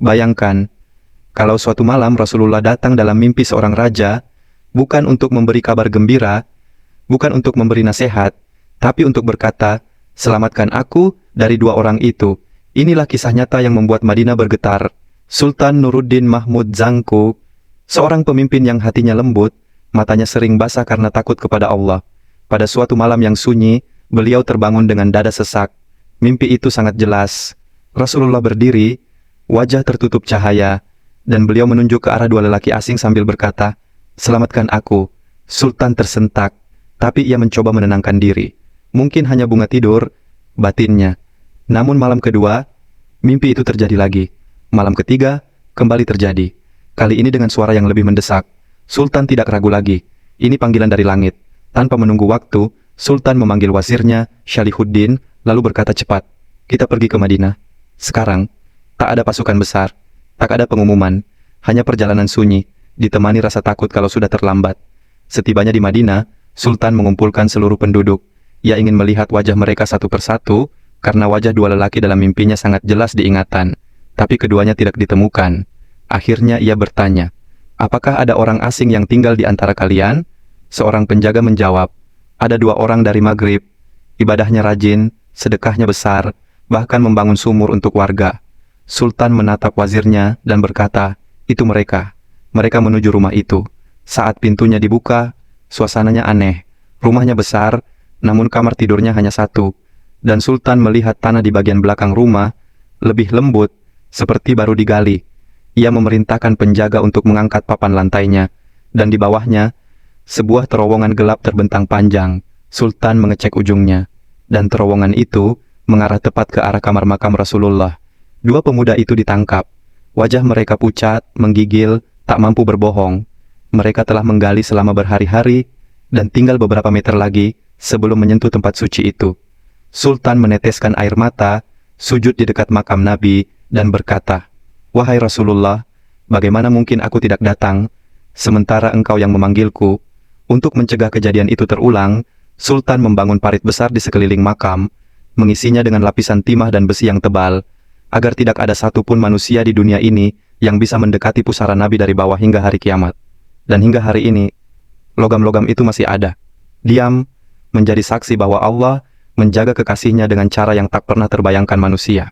Bayangkan, kalau suatu malam Rasulullah datang dalam mimpi seorang raja, bukan untuk memberi kabar gembira, bukan untuk memberi nasihat, tapi untuk berkata, "Selamatkan aku dari dua orang itu." Inilah kisah nyata yang membuat Madinah bergetar. Sultan Nuruddin Mahmud Zangku, seorang pemimpin yang hatinya lembut, matanya sering basah karena takut kepada Allah. Pada suatu malam yang sunyi, beliau terbangun dengan dada sesak. Mimpi itu sangat jelas. Rasulullah berdiri, wajah tertutup cahaya, dan beliau menunjuk ke arah dua lelaki asing sambil berkata, "Selamatkan aku." Sultan tersentak, tapi ia mencoba menenangkan diri. Mungkin hanya bunga tidur, batinnya. Namun malam kedua, mimpi itu terjadi lagi. Malam ketiga, kembali terjadi. Kali ini dengan suara yang lebih mendesak. Sultan tidak ragu lagi. Ini panggilan dari langit. Tanpa menunggu waktu, Sultan memanggil wazirnya, Syalihuddin, lalu berkata cepat, "Kita pergi ke Madinah. Sekarang, tak ada pasukan besar, tak ada pengumuman, hanya perjalanan sunyi, ditemani rasa takut kalau sudah terlambat." Setibanya di Madinah, Sultan mengumpulkan seluruh penduduk. Ia ingin melihat wajah mereka satu persatu, karena wajah dua lelaki dalam mimpinya sangat jelas diingatan. Tapi keduanya tidak ditemukan. Akhirnya ia bertanya, "Apakah ada orang asing yang tinggal di antara kalian?" Seorang penjaga menjawab, "Ada dua orang dari Maghrib. Ibadahnya rajin, sedekahnya besar, bahkan membangun sumur untuk warga." Sultan menatap wazirnya dan berkata, "Itu mereka." Mereka menuju rumah itu. Saat pintunya dibuka, suasananya aneh. Rumahnya besar, namun kamar tidurnya hanya satu. Dan Sultan melihat tanah di bagian belakang rumah, lebih lembut, seperti baru digali. Ia memerintahkan penjaga untuk mengangkat papan lantainya, dan di bawahnya, sebuah terowongan gelap terbentang panjang. Sultan mengecek ujungnya, dan terowongan itu mengarah tepat ke arah kamar makam Rasulullah. Dua pemuda itu ditangkap. Wajah mereka pucat, menggigil, tak mampu berbohong. Mereka telah menggali selama berhari-hari, dan tinggal beberapa meter lagi sebelum menyentuh tempat suci itu. Sultan meneteskan air mata, sujud di dekat makam Nabi, dan berkata, "Wahai Rasulullah, bagaimana mungkin aku tidak datang, sementara engkau yang memanggilku?" Untuk mencegah kejadian itu terulang, Sultan membangun parit besar di sekeliling makam, mengisinya dengan lapisan timah dan besi yang tebal, agar tidak ada satupun manusia di dunia ini yang bisa mendekati pusara Nabi dari bawah hingga hari kiamat. Dan hingga hari ini, logam-logam itu masih ada. Diam, menjadi saksi bahwa Allah menjaga kekasihnya dengan cara yang tak pernah terbayangkan manusia.